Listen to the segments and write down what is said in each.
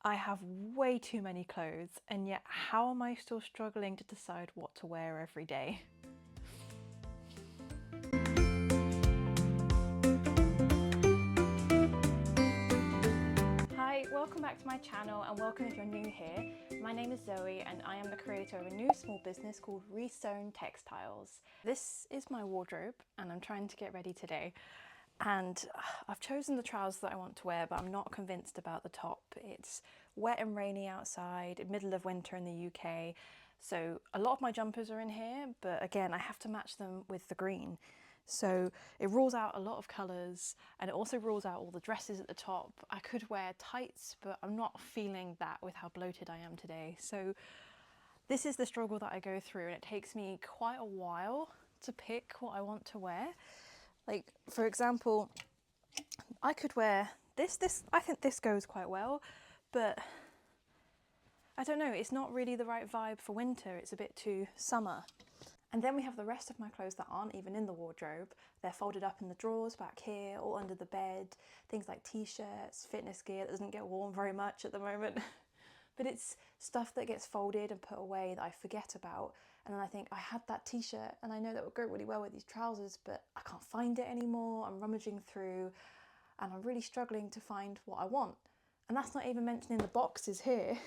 I have way too many clothes, and yet how am I still struggling to decide what to wear every day? Hi, welcome back to my channel and welcome if you're new here. My name is Zoe and I am the creator of a new small business called Resewn Textiles. This is my wardrobe and I'm trying to get ready today. And I've chosen the trousers that I want to wear, but I'm not convinced about the top. It's wet and rainy outside, middle of winter in the UK. So a lot of my jumpers are in here, but again, I have to match them with the green. So it rules out a lot of colours and it also rules out all the dresses at the top. I could wear tights, but I'm not feeling that with how bloated I am today. So this is the struggle that I go through and it takes me quite a while to pick what I want to wear. Like, for example, I could wear this, I think this goes quite well, but I don't know, it's not really the right vibe for winter, it's a bit too summer. And then we have the rest of my clothes that aren't even in the wardrobe. They're folded up in the drawers back here or under the bed, things like t-shirts, fitness gear that doesn't get worn very much at the moment. But it's stuff that gets folded and put away that I forget about. And then I think I had that t-shirt and I know that would go really well with these trousers, but I can't find it anymore. I'm rummaging through and I'm really struggling to find what I want. And that's not even mentioning the boxes here.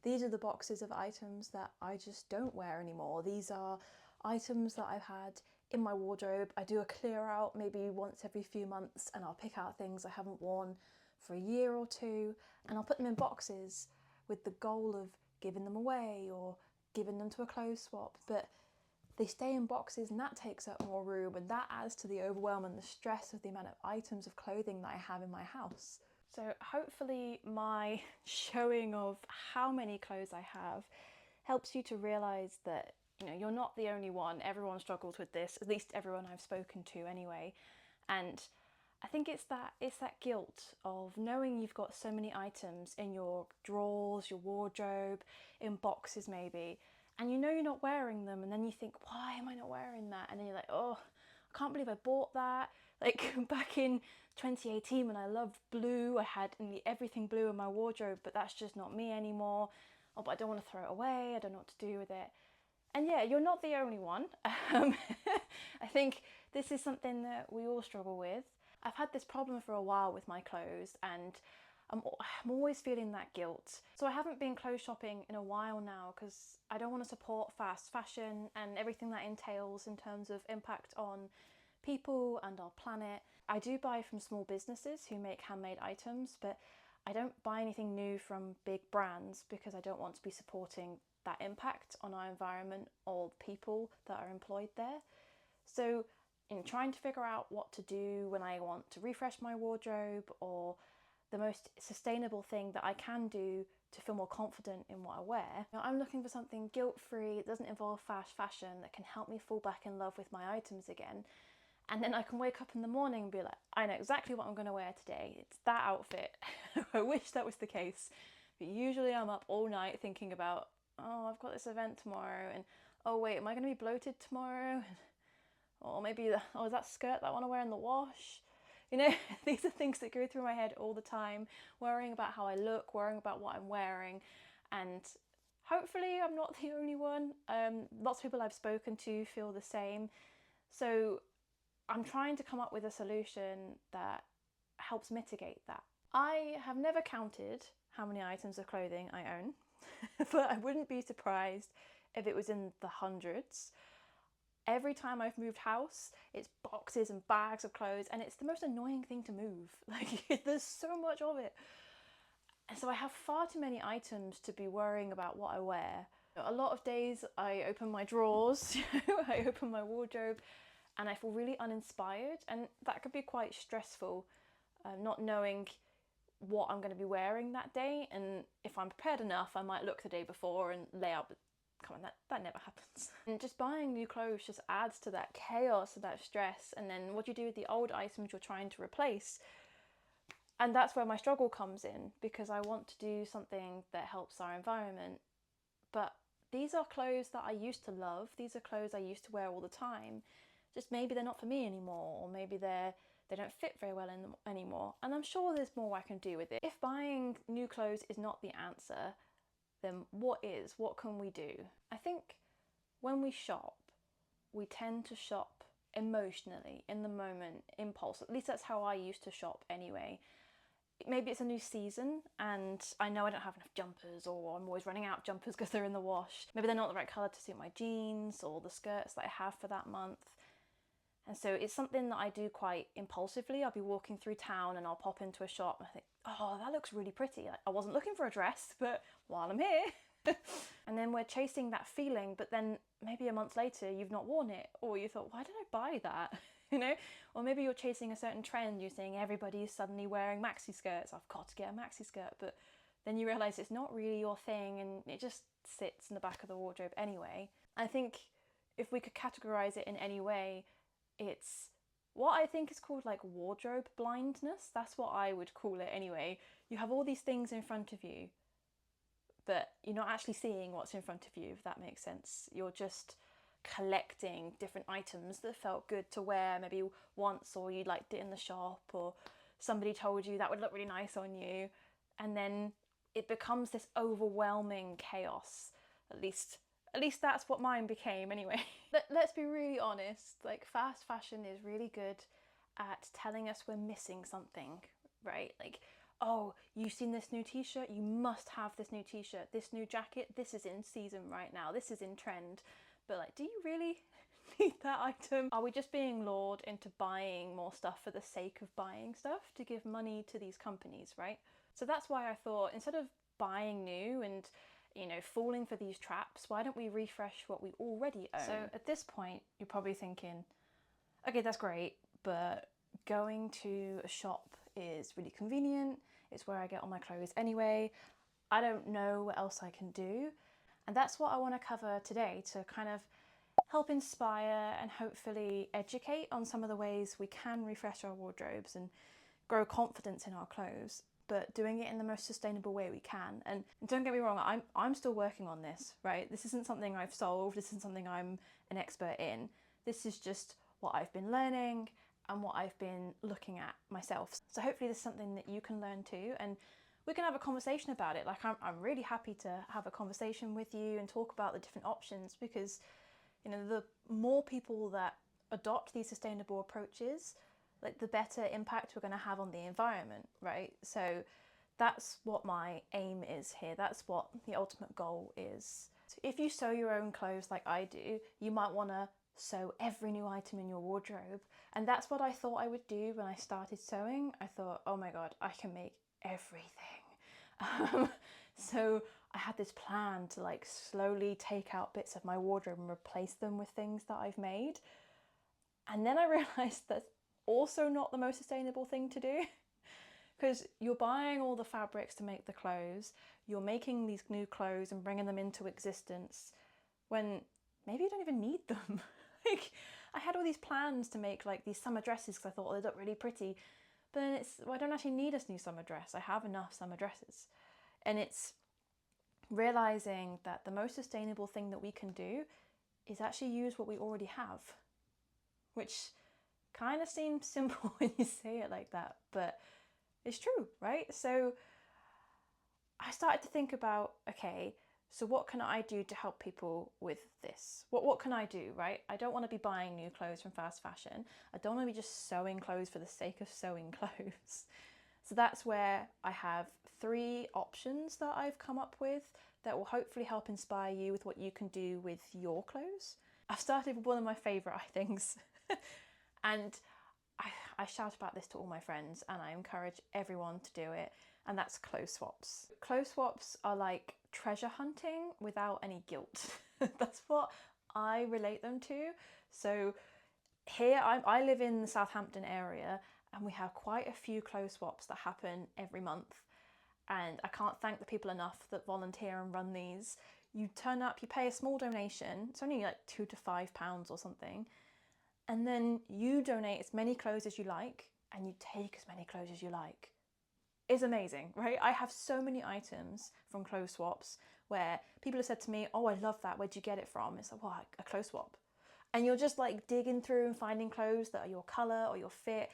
These are the boxes of items that I just don't wear anymore. These are items that I've had in my wardrobe. I do a clear out maybe once every few months and I'll pick out things I haven't worn for a year or two and I'll put them in boxes with the goal of giving them away or giving them to a clothes swap, but they stay in boxes and that takes up more room and that adds to the overwhelm and the stress of the amount of items of clothing that I have in my house. So hopefully my showing of how many clothes I have helps you to realise that you're not the only one. Everyone struggles with this, at least everyone I've spoken to anyway. And I think it's that guilt of knowing you've got so many items in your drawers, your wardrobe, in boxes maybe, and you're not wearing them, and then you think, why am I not wearing that? And then you're like, oh, I can't believe I bought that. Like back in 2018 when I loved blue, I had nearly everything blue in my wardrobe, but that's just not me anymore. Oh, but I don't want to throw it away, I don't know what to do with it. And yeah, you're not the only one. I think this is something that we all struggle with. I've had this problem for a while with my clothes and I'm always feeling that guilt. So I haven't been clothes shopping in a while now because I don't want to support fast fashion and everything that entails in terms of impact on people and our planet. I do buy from small businesses who make handmade items, but I don't buy anything new from big brands because I don't want to be supporting that impact on our environment or people that are employed there. So in trying to figure out what to do when I want to refresh my wardrobe or the most sustainable thing that I can do to feel more confident in what I wear, I'm looking for something guilt-free, that doesn't involve fast fashion, that can help me fall back in love with my items again. And then I can wake up in the morning and be like, I know exactly what I'm going to wear today. It's that outfit. I wish that was the case. But usually I'm up all night thinking about, oh, I've got this event tomorrow, and oh wait, am I going to be bloated tomorrow? Or maybe, oh, is that skirt that I want to wear in the wash? These are things that go through my head all the time, worrying about how I look, worrying about what I'm wearing, and hopefully I'm not the only one. Lots of people I've spoken to feel the same. So I'm trying to come up with a solution that helps mitigate that. I have never counted how many items of clothing I own, but I wouldn't be surprised if it was in the hundreds. Every time I've moved house, it's boxes and bags of clothes, and it's the most annoying thing to move. Like, there's so much of it. And so I have far too many items to be worrying about what I wear. A lot of days I open my drawers, I open my wardrobe, and I feel really uninspired, and that could be quite stressful, not knowing what I'm going to be wearing that day. And if I'm prepared enough, I might look the day before and lay out, but come on, that never happens. And just buying new clothes just adds to that chaos and that stress. And then what do you do with the old items you're trying to replace? And that's where my struggle comes in, because I want to do something that helps our environment. But these are clothes that I used to love. These are clothes I used to wear all the time. Just maybe they're not for me anymore, or maybe they're they don't fit very well in them anymore. And I'm sure there's more I can do with it. If buying new clothes is not the answer, then what is? What can we do? I think when we shop, we tend to shop emotionally, in the moment, impulse. At least that's how I used to shop anyway. Maybe it's a new season and I know I don't have enough jumpers, or I'm always running out of jumpers because they're in the wash. Maybe they're not the right colour to suit my jeans or the skirts that I have for that month. And so it's something that I do quite impulsively. I'll be walking through town and I'll pop into a shop and I think, oh, that looks really pretty. Like, I wasn't looking for a dress, but while I'm here. And then we're chasing that feeling, but then maybe a month later you've not worn it, or you thought, why did I buy that? You know, or maybe you're chasing a certain trend. You're seeing everybody is suddenly wearing maxi skirts. I've got to get a maxi skirt, but then you realise it's not really your thing and it just sits in the back of the wardrobe anyway. I think if we could categorise it in any way, it's what I think is called like wardrobe blindness. That's what I would call it anyway. You have all these things in front of you, but you're not actually seeing what's in front of you, if that makes sense. You're just collecting different items that felt good to wear maybe once, or you liked it in the shop, or somebody told you that would look really nice on you, and then it becomes this overwhelming chaos. At least that's what mine became anyway. Let's be really honest, like fast fashion is really good at telling us we're missing something, right? Like, oh, you've seen this new t-shirt, you must have this new t-shirt, this new jacket, this is in season right now, this is in trend. But like, do you really need that item? Are we just being lured into buying more stuff for the sake of buying stuff to give money to these companies, right? So that's why I thought, instead of buying new and, you know, falling for these traps, why don't we refresh what we already own? So at this point, you're probably thinking, okay, that's great, but going to a shop is really convenient. It's where I get all my clothes anyway. I don't know what else I can do. And that's what I want to cover today, to kind of help inspire and hopefully educate on some of the ways we can refresh our wardrobes and grow confidence in our clothes, but doing it in the most sustainable way we can. And don't get me wrong, I'm still working on this, right? This isn't something I've solved. This isn't something I'm an expert in. This is just what I've been learning and what I've been looking at myself. So hopefully this is something that you can learn too, and we can have a conversation about it. Like, I'm really happy to have a conversation with you and talk about the different options, because, you know, the more people that adopt these sustainable approaches, like the better impact we're going to have on the environment, right? So that's what my aim is here. That's what the ultimate goal is. So if you sew your own clothes like I do, you might want to sew every new item in your wardrobe. And that's what I thought I would do when I started sewing. I thought, oh my God, I can make everything. So I had this plan to like slowly take out bits of my wardrobe and replace them with things that I've made. And then I realized that's also not the most sustainable thing to do, because you're buying all the fabrics to make the clothes, you're making these new clothes and bringing them into existence when maybe you don't even need them. Like, I had all these plans to make like these summer dresses because I thought they look really pretty, but then well, I don't actually need a new summer dress. I have enough summer dresses. And it's realizing that the most sustainable thing that we can do is actually use what we already have, which kind of seems simple when you say it like that, but it's true, right? So I started to think about, okay, so what can I do to help people with this? What can I do, right? I don't want to be buying new clothes from fast fashion. I don't want to be just sewing clothes for the sake of sewing clothes. So that's where I have 3 options that I've come up with that will hopefully help inspire you with what you can do with your clothes. I've started with one of my favourite things and I shout about this to all my friends and I encourage everyone to do it, and that's clothes swaps. Clothes swaps are like treasure hunting without any guilt. That's what I relate them to. So here I live in the Southampton area and we have quite a few clothes swaps that happen every month, and I can't thank the people enough that volunteer and run these. You turn up, you pay a small donation, it's only like £2 to £5 or something, and then you donate as many clothes as you like and you take as many clothes as you like. It's amazing, right? I have so many items from clothes swaps where people have said to me, oh, I love that, where'd you get it from? It's like, well, a clothes swap. And you're just like digging through and finding clothes that are your colour or your fit.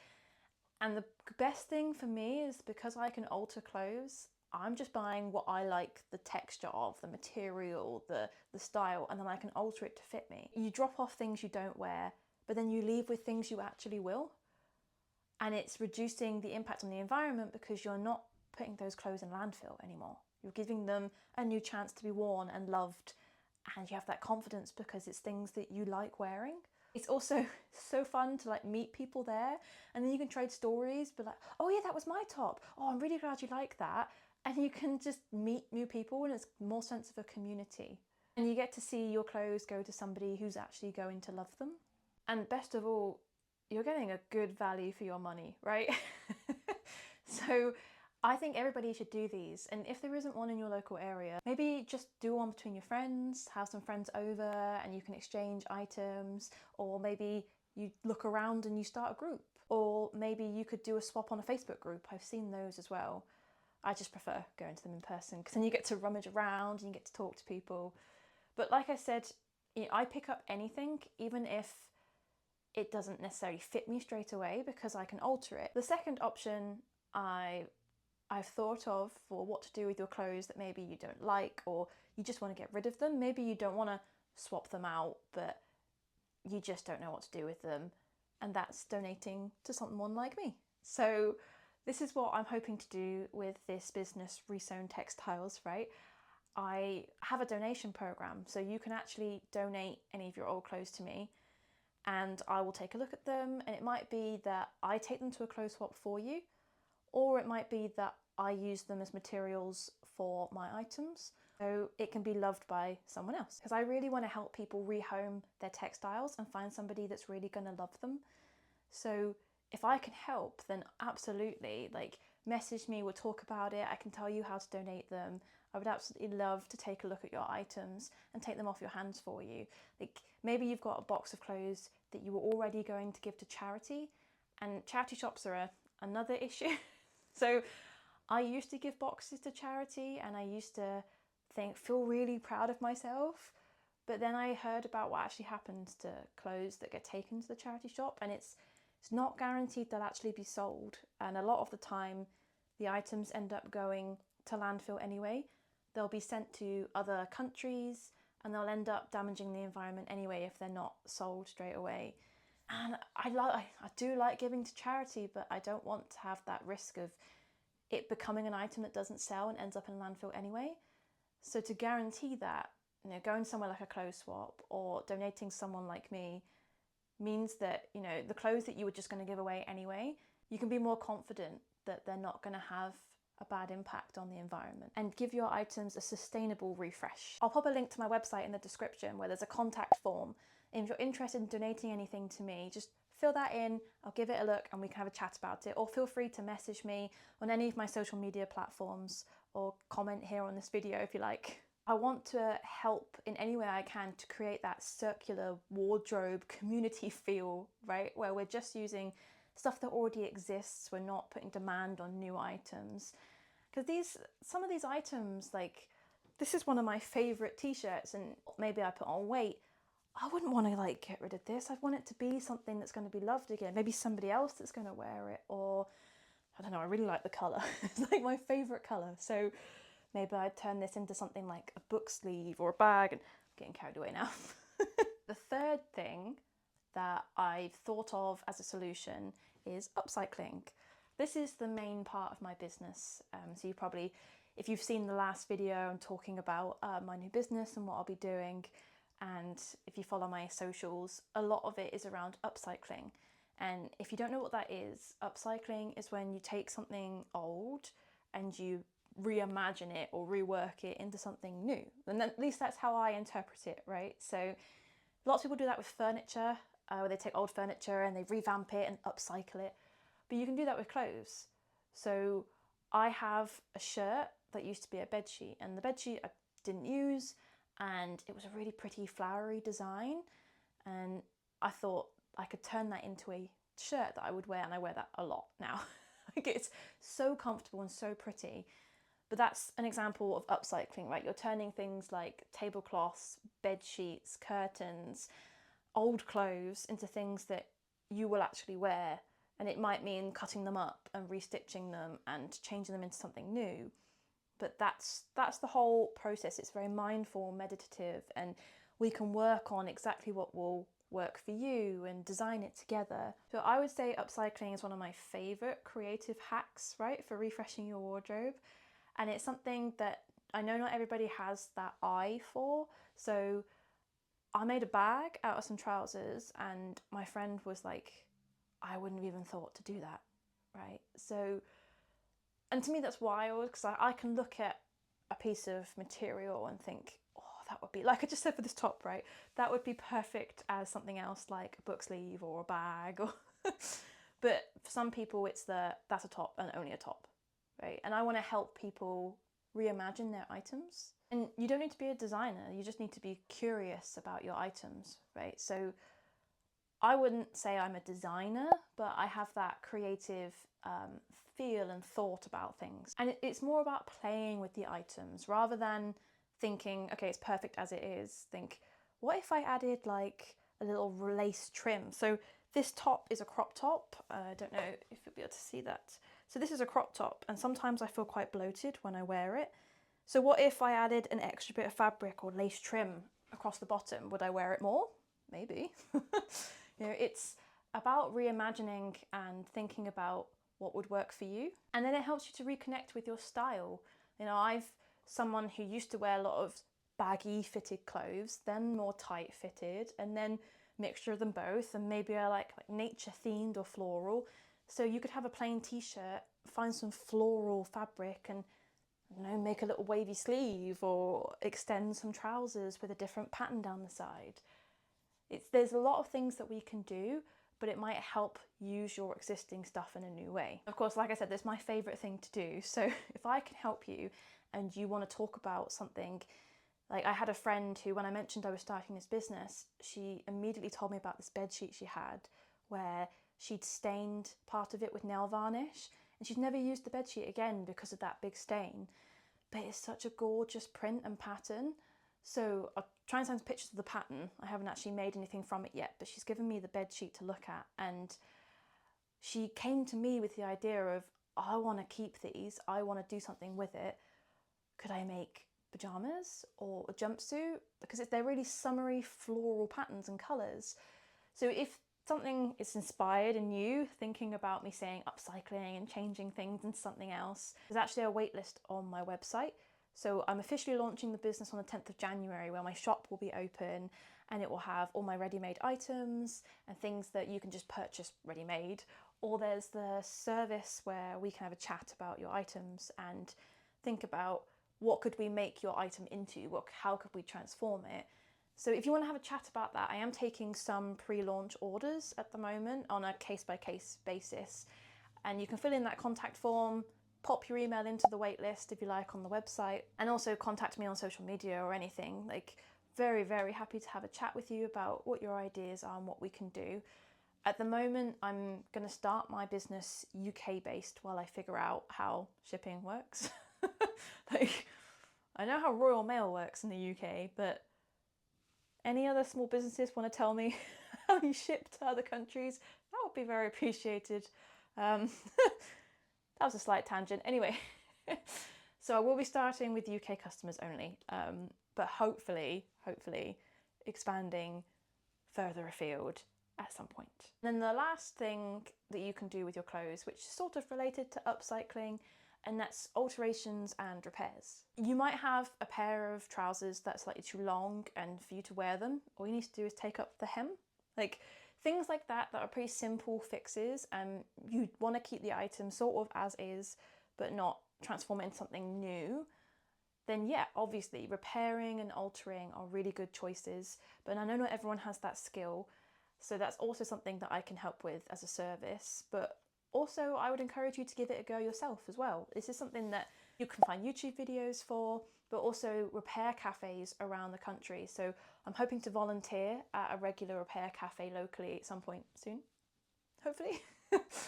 And the best thing for me is because I can alter clothes, I'm just buying what I like the texture of, the material, the style, and then I can alter it to fit me. You drop off things you don't wear, but then you leave with things you actually will. And it's reducing the impact on the environment because you're not putting those clothes in landfill anymore. You're giving them a new chance to be worn and loved, and you have that confidence because it's things that you like wearing. It's also so fun to like meet people there, and then you can trade stories, be like, oh yeah, that was my top. Oh, I'm really glad you like that. And you can just meet new people, and it's more sense of a community. And you get to see your clothes go to somebody who's actually going to love them. And best of all, you're getting a good value for your money, right? So I think everybody should do these. And if there isn't one in your local area, maybe just do one between your friends, have some friends over and you can exchange items, or maybe you look around and you start a group, or maybe you could do a swap on a Facebook group. I've seen those as well. I just prefer going to them in person because then you get to rummage around and you get to talk to people. But like I said, I pick up anything, even if it doesn't necessarily fit me straight away because I can alter it. The second option I've thought of for what to do with your clothes that maybe you don't like, or you just want to get rid of them. Maybe you don't want to swap them out, but you just don't know what to do with them. And that's donating to someone like me. So this is what I'm hoping to do with this business, Resewn Textiles, right? I have a donation program, so you can actually donate any of your old clothes to me and I will take a look at them, and it might be that I take them to a clothes swap for you, or it might be that I use them as materials for my items, so it can be loved by someone else. Because I really want to help people rehome their textiles and find somebody that's really going to love them. So if I can help, then absolutely, like, message me, we'll talk about it, I can tell you how to donate them. I would absolutely love to take a look at your items and take them off your hands for you. Like, maybe you've got a box of clothes that you were already going to give to charity, and charity shops are another issue. So I used to give boxes to charity and I used to feel really proud of myself. But then I heard about what actually happens to clothes that get taken to the charity shop, and it's not guaranteed they'll actually be sold. And a lot of the time, the items end up going to landfill anyway. They'll be sent to other countries and they'll end up damaging the environment anyway if they're not sold straight away. And I do like giving to charity, but I don't want to have that risk of it becoming an item that doesn't sell and ends up in a landfill anyway. So to guarantee that, going somewhere like a clothes swap or donating someone like me means that, the clothes that you were just going to give away anyway, you can be more confident that they're not going to have a bad impact on the environment, and give your items a sustainable refresh. I'll pop a link to my website in the description where there's a contact form. And if you're interested in donating anything to me, just fill that in, I'll give it a look and we can have a chat about it. Or feel free to message me on any of my social media platforms or comment here on this video if you like. I want to help in any way I can to create that circular wardrobe community feel, right? Where we're just using stuff that already exists, we're not putting demand on new items. Because some of these items, like this is one of my favorite t-shirts, and maybe I put on weight, I wouldn't want to get rid of this. I want it to be something that's going to be loved again. Maybe somebody else that's going to wear it, or I don't know, I really like the colour. It's like my favourite colour. So maybe I'd turn this into something like a book sleeve or a bag, and I'm getting carried away now. The third thing that I've thought of as a solution is upcycling. This is the main part of my business. So you probably, if you've seen the last video, I'm talking about my new business and what I'll be doing. And if you follow my socials, a lot of it is around upcycling. And if you don't know what that is, upcycling is when you take something old and you reimagine it or rework it into something new. And at least that's how I interpret it, right? So lots of people do that with furniture, where they take old furniture and they revamp it and upcycle it. But you can do that with clothes. So I have a shirt that used to be a bedsheet, and the bedsheet I didn't use, and it was a really pretty flowery design. And I thought I could turn that into a shirt that I would wear, and I wear that a lot now. It's so comfortable and so pretty. But that's an example of upcycling, right? You're turning things like tablecloths, bed sheets, curtains, old clothes into things that you will actually wear and it might mean cutting them up and restitching them and changing them into something new. But that's the whole process. It's very mindful, meditative, and we can work on exactly what will work for you and design it together. So I would say upcycling is one of my favorite creative hacks, right, for refreshing your wardrobe. And it's something that I know not everybody has that eye for. So I made a bag out of some trousers, and my friend was like, I wouldn't have even thought to do that, right? So, and to me that's wild, because I can look at a piece of material and think, oh, that would be, like I just said for this top, right? That would be perfect as something else like a book sleeve or a bag. Or but for some people that's a top and only a top, right? And I want to help people reimagine their items. And you don't need to be a designer, you just need to be curious about your items, right? So I wouldn't say I'm a designer, but I have that creative feel and thought about things. And it's more about playing with the items rather than thinking, okay, it's perfect as it is. Think, what if I added like a little lace trim? So this top is a crop top. I don't know if you'll be able to see that. So this is a crop top, and sometimes I feel quite bloated when I wear it. So what if I added an extra bit of fabric or lace trim across the bottom? Would I wear it more? Maybe. You know, it's about reimagining and thinking about what would work for you. And then it helps you to reconnect with your style. You know, I've someone who used to wear a lot of baggy fitted clothes, then more tight fitted, and then mixture of them both. And maybe I like nature themed or floral. So you could have a plain t-shirt, find some floral fabric and, you know, make a little wavy sleeve or extend some trousers with a different pattern down the side. There's a lot of things that we can do, but it might help use your existing stuff in a new way. Of course, like I said, this is my favorite thing to do. So if I can help you and you want to talk about something, like I had a friend who, when I mentioned I was starting this business, she immediately told me about this bed sheet she had where she'd stained part of it with nail varnish, and she'd never used the bed sheet again because of that big stain. But it's such a gorgeous print and pattern. So I'll try and send some pictures of the pattern. I haven't actually made anything from it yet, but she's given me the bed sheet to look at, and she came to me with the idea of, I want to keep these, I want to do something with it. Could I make pajamas or a jumpsuit? Because they're really summery floral patterns and colours. So if something is inspired in you, thinking about me saying upcycling and changing things into something else, there's actually a waitlist on my website. So I'm officially launching the business on the 10th of January, where my shop will be open, and it will have all my ready-made items and things that you can just purchase ready-made. Or there's the service where we can have a chat about your items and think about what could we make your item into, how could we transform it. So if you want to have a chat about that, I am taking some pre-launch orders at the moment on a case-by-case basis, and you can fill in that contact form, pop your email into the waitlist if you like on the website, and also contact me on social media or anything. Like, very, very happy to have a chat with you about what your ideas are and what we can do. At the moment, I'm going to start my business UK based while I figure out how shipping works. Like, I know how Royal Mail works in the UK, but any other small businesses want to tell me how you ship to other countries? That would be very appreciated. That was a slight tangent. Anyway, so I will be starting with UK customers only, but hopefully expanding further afield at some point. And then the last thing that you can do with your clothes, which is sort of related to upcycling, and that's alterations and repairs. You might have a pair of trousers that's slightly too long, and for you to wear them, all you need to do is take up the hem. Like, things like that are pretty simple fixes, and you want to keep the item sort of as is, but not transform it into something new. Then yeah, obviously repairing and altering are really good choices, but I know not everyone has that skill. So that's also something that I can help with as a service, but also I would encourage you to give it a go yourself as well. This is something that you can find YouTube videos for, but also repair cafes around the country. So I'm hoping to volunteer at a regular repair cafe locally at some point soon, hopefully.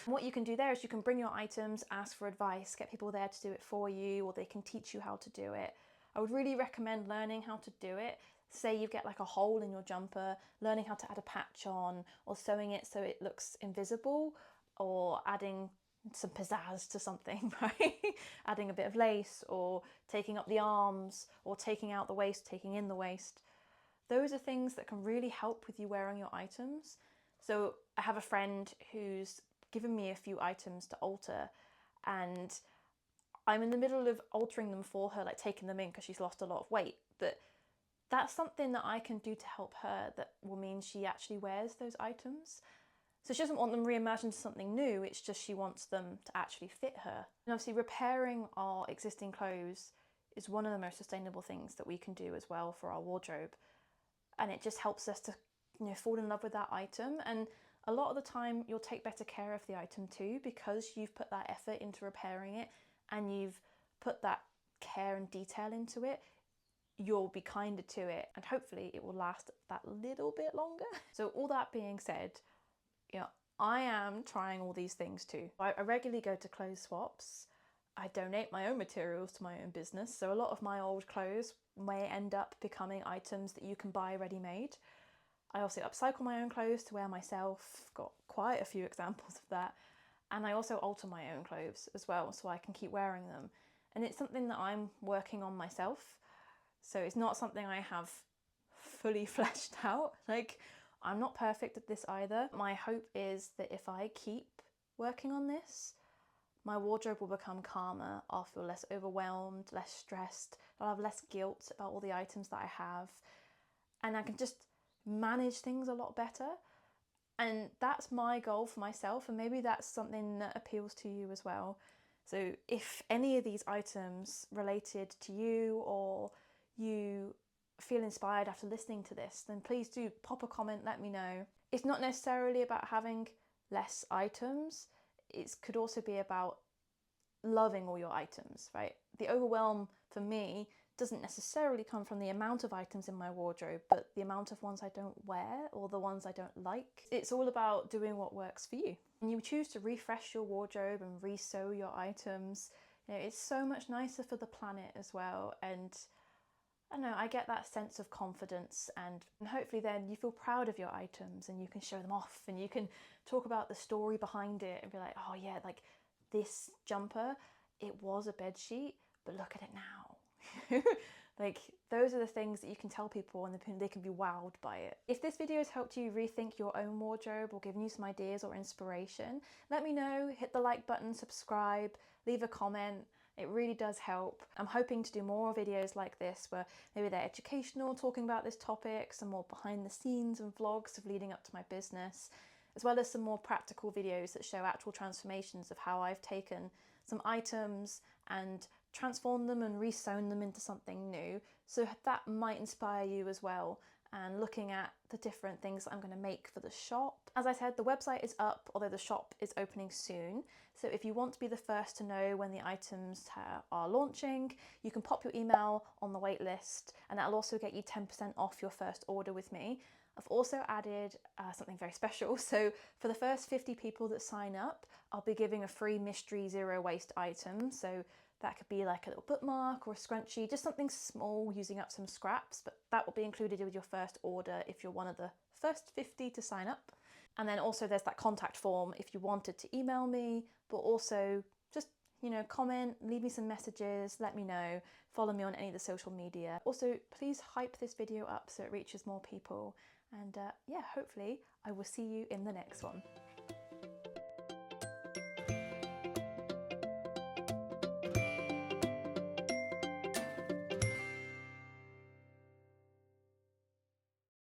What you can do there is you can bring your items, ask for advice, get people there to do it for you, or they can teach you how to do it. I would really recommend learning how to do it. Say you get like a hole in your jumper, learning how to add a patch on or sewing it so it looks invisible. or adding some pizzazz to something, right? Adding a bit of lace, or taking up the arms, or taking out the waist, taking in the waist. Those are things that can really help with you wearing your items. So I have a friend who's given me a few items to alter, and I'm in the middle of altering them for her, like taking them in because she's lost a lot of weight. But that's something that I can do to help her that will mean she actually wears those items. So she doesn't want them reimagined to something new, it's just she wants them to actually fit her. And obviously repairing our existing clothes is one of the most sustainable things that we can do as well for our wardrobe. And it just helps us to, fall in love with that item. And a lot of the time you'll take better care of the item too, because you've put that effort into repairing it and you've put that care and detail into it. You'll be kinder to it, and hopefully it will last that little bit longer. So all that being said, I am trying all these things too. I regularly go to clothes swaps. I donate my own materials to my own business, so a lot of my old clothes may end up becoming items that you can buy ready-made. I also upcycle my own clothes to wear myself, got quite a few examples of that, and I also alter my own clothes as well so I can keep wearing them. And it's something that I'm working on myself, so it's not something I have fully fleshed out. Like, I'm not perfect at this either. My hope is that if I keep working on this, my wardrobe will become calmer. I'll feel less overwhelmed, less stressed. I'll have less guilt about all the items that I have. And I can just manage things a lot better. And that's my goal for myself. And maybe that's something that appeals to you as well. So if any of these items related to you, or you feel inspired after listening to this, then please do pop a comment, let me know. It's not necessarily about having less items. It could also be about loving all your items, right? The overwhelm for me doesn't necessarily come from the amount of items in my wardrobe, but the amount of ones I don't wear or the ones I don't like. It's all about doing what works for you. When you choose to refresh your wardrobe and resew your items, it's so much nicer for the planet as well. And I don't know, I get that sense of confidence, and hopefully then you feel proud of your items and you can show them off and you can talk about the story behind it and be like, oh yeah, like this jumper, it was a bed sheet, but look at it now. Like, those are the things that you can tell people and they can be wowed by it. If this video has helped you rethink your own wardrobe or given you some ideas or inspiration, let me know. Hit the like button, subscribe, leave a comment. It really does help. I'm hoping to do more videos like this where maybe they're educational, talking about this topic, some more behind the scenes and vlogs of leading up to my business, as well as some more practical videos that show actual transformations of how I've taken some items and transformed them and resewn them into something new. So that might inspire you as well, and looking at the different things that I'm going to make for the shop. As I said, the website is up, although the shop is opening soon. So if you want to be the first to know when the items are launching, you can pop your email on the wait list, and that'll also get you 10% off your first order with me. I've also added something very special. So for the first 50 people that sign up, I'll be giving a free mystery zero waste item. So that could be like a little bookmark or a scrunchie, just something small using up some scraps, but that will be included with your first order if you're one of the first 50 to sign up. And then also there's that contact form if you wanted to email me, but also just, comment, leave me some messages, let me know, follow me on any of the social media. Also, please hype this video up so it reaches more people. And yeah, hopefully I will see you in the next one.